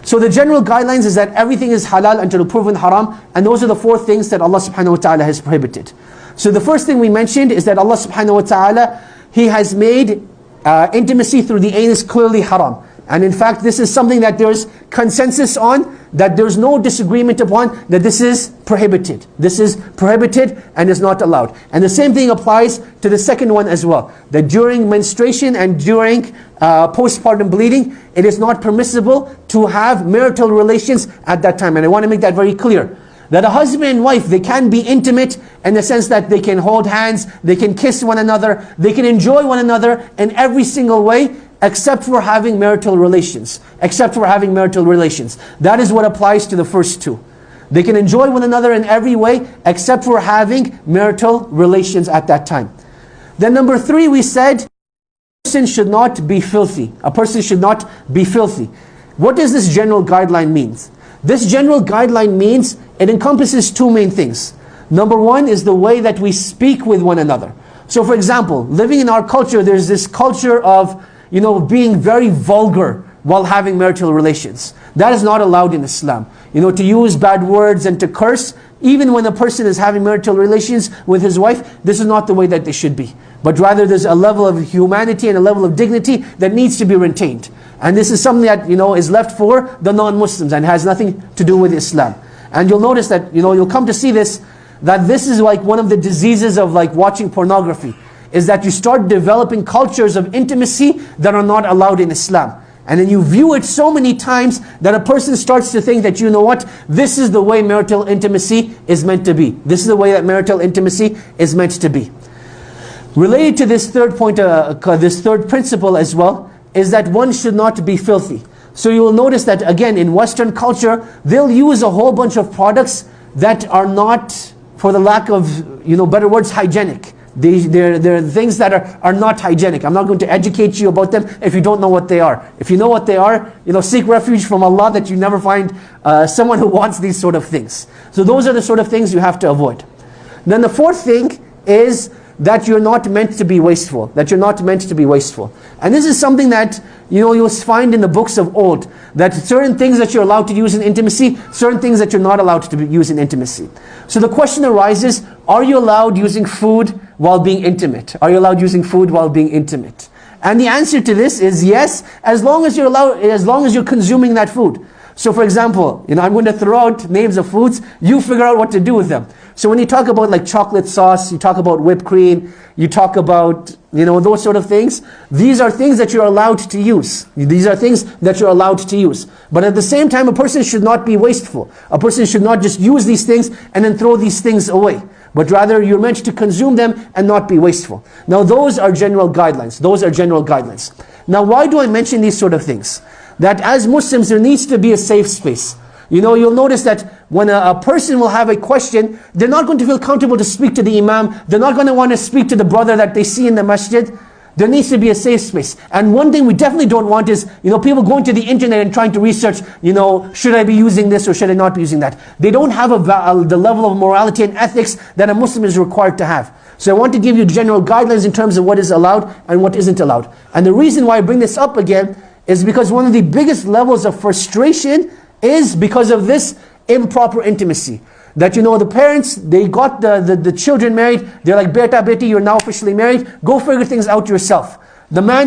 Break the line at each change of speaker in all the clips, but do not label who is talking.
So the general guidelines is that everything is halal until proven haram, and those are the 4 things that Allah subhanahu wa ta'ala has prohibited. So the first thing we mentioned is that Allah subhanahu wa ta'ala, He has made intimacy through the anus clearly haram. And in fact, this is something that there's consensus on, that there's no disagreement upon, that this is prohibited. This is prohibited and is not allowed. And the same thing applies to the second one as well, that during menstruation and during postpartum bleeding, it is not permissible to have marital relations at that time. And I want to make that very clear, that a husband and wife, they can be intimate in the sense that they can hold hands, they can kiss one another, they can enjoy one another in every single way, except for having marital relations. Except for having marital relations. That is what applies to the first 2. They can enjoy one another in every way, except for having marital relations at that time. Then number 3, we said, a person should not be filthy. A person should not be filthy. What does this general guideline mean? This general guideline means, it encompasses 2 main things. Number 1 is the way that we speak with one another. So for example, living in our culture, there's this culture of being very vulgar while having marital relations. That is not allowed in Islam. To use bad words and to curse, even when a person is having marital relations with his wife, this is not the way that they should be. But rather there's a level of humanity and a level of dignity that needs to be retained. And this is something that, is left for the non-Muslims and has nothing to do with Islam. And you'll notice that, you'll come to see this, that this is like one of the diseases of like watching pornography, is that you start developing cultures of intimacy that are not allowed in Islam. And then you view it so many times that a person starts to think that, this is the way marital intimacy is meant to be. This is the way that marital intimacy is meant to be. Related to this third point, this third principle as well, is that one should not be filthy. So you will notice that again in Western culture, they'll use a whole bunch of products that are not, for the lack of better words, hygienic. They're things that are not hygienic. I'm not going to educate you about them if you don't know what they are. If you know what they are, seek refuge from Allah that you never find someone who wants these sort of things. So those are the sort of things you have to avoid. Then the 4th thing is that you're not meant to be wasteful. That you're not meant to be wasteful. And this is something that you'll find in the books of old, that certain things that you're allowed to use in intimacy, certain things that you're not allowed to use in intimacy. So the question arises, are you allowed using food while being intimate? Are you allowed using food while being intimate? And the answer to this is yes, as long as you're consuming that food. So for example, I'm going to throw out names of foods, you figure out what to do with them. So when you talk about like chocolate sauce, you talk about whipped cream, you talk about, those sort of things, these are things that you're allowed to use. These are things that you're allowed to use. But at the same time, a person should not be wasteful. A person should not just use these things and then throw these things away. But rather, you're meant to consume them and not be wasteful. Now, those are general guidelines. Those are general guidelines. Now, why do I mention these sort of things? That as Muslims, there needs to be a safe space. You'll notice that when a person will have a question, they're not going to feel comfortable to speak to the imam. They're not going to want to speak to the brother that they see in the masjid. There needs to be a safe space. And one thing we definitely don't want is, people going to the internet and trying to research, should I be using this or should I not be using that? They don't have the level of morality and ethics that a Muslim is required to have. So I want to give you general guidelines in terms of what is allowed and what isn't allowed. And the reason why I bring this up again is because one of the biggest levels of frustration is because of this improper intimacy. That the parents, they got the children married, they're like, beta, beti, you're now officially married, go figure things out yourself. The boy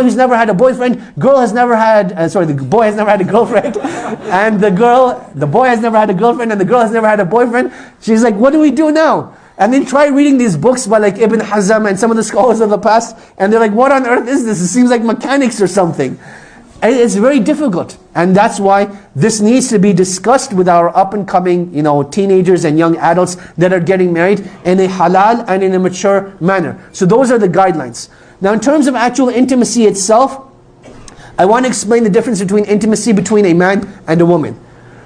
who's never had a boyfriend, the boy has never had a girlfriend, and the boy has never had a girlfriend, and the girl has never had a boyfriend. She's like, what do we do now? And then try reading these books by like Ibn Hazm and some of the scholars of the past, and they're like, what on earth is this? It seems like mechanics or something. And it's very difficult. And that's why this needs to be discussed with our up-and-coming, teenagers and young adults that are getting married in a halal and in a mature manner. So those are the guidelines. Now in terms of actual intimacy itself, I want to explain the difference between intimacy between a man and a woman.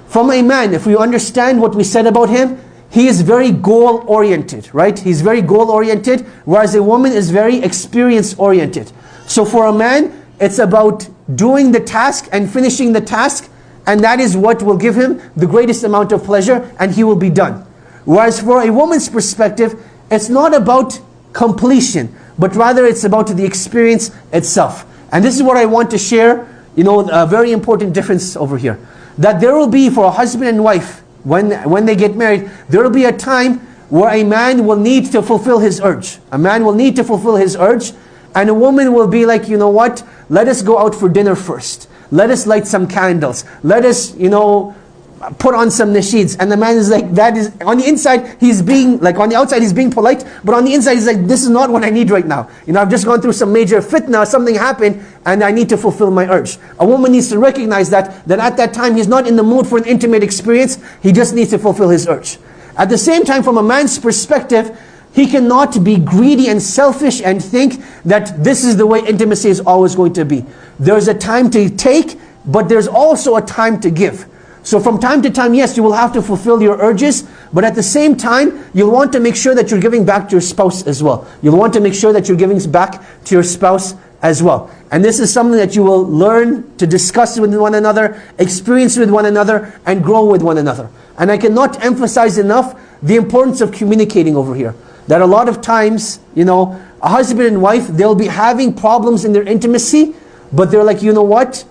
From a man, if we understand what we said about him, he is very goal-oriented, right? He's very goal-oriented, whereas a woman is very experience-oriented. So for a man, it's about doing the task and finishing the task, and that is what will give him the greatest amount of pleasure, and he will be done. Whereas for a woman's perspective, it's not about completion, but rather it's about the experience itself. And this is what I want to share, a very important difference over here. That there will be, for a husband and wife, when they get married, there will be a time where a man will need to fulfill his urge. A man will need to fulfill his urge, and a woman will be like, you know what, let us go out for dinner first. Let us light some candles. Let us, put on some nasheeds. And the man is like, that is, on the inside, he's being, like on the outside he's being polite, but on the inside he's like, this is not what I need right now. I've just gone through some major fitna, something happened, and I need to fulfill my urge. A woman needs to recognize that at that time he's not in the mood for an intimate experience, he just needs to fulfill his urge. At the same time, from a man's perspective, he cannot be greedy and selfish and think that this is the way intimacy is always going to be. There's a time to take, but there's also a time to give. So from time to time, yes, you will have to fulfill your urges, but at the same time, you'll want to make sure that you're giving back to your spouse as well. You'll want to make sure that you're giving back to your spouse as well. And this is something that you will learn to discuss with one another, experience with one another, and grow with one another. And I cannot emphasize enough the importance of communicating over here. That a lot of times, a husband and wife, they'll be having problems in their intimacy, but they're like, you know what?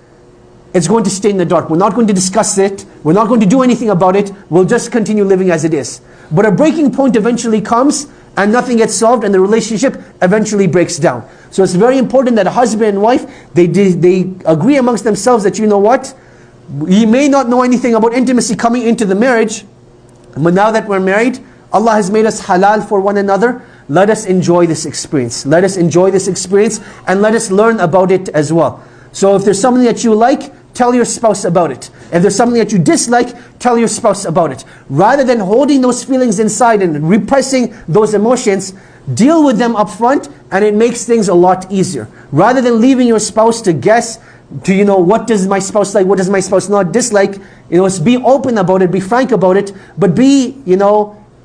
It's going to stay in the dark. We're not going to discuss it. We're not going to do anything about it. We'll just continue living as it is. But a breaking point eventually comes, and nothing gets solved, and the relationship eventually breaks down. So it's very important that a husband and wife, they agree amongst themselves that, you know what? We may not know anything about intimacy coming into the marriage, but now that we're married, Allah has made us halal for one another. Let us enjoy this experience. Let us enjoy this experience, and let us learn about it as well. So if there's something that you like, tell your spouse about it. If there's something that you dislike, tell your spouse about it. Rather than holding those feelings inside and repressing those emotions, deal with them up front, and it makes things a lot easier. Rather than leaving your spouse to guess, what does my spouse like, what does my spouse not dislike, be open about it, be frank about it, but be,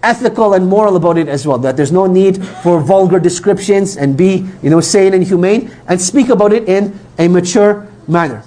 ethical and moral about it as well. That there's no need for vulgar descriptions, and be, sane and humane, and speak about it in a mature manner.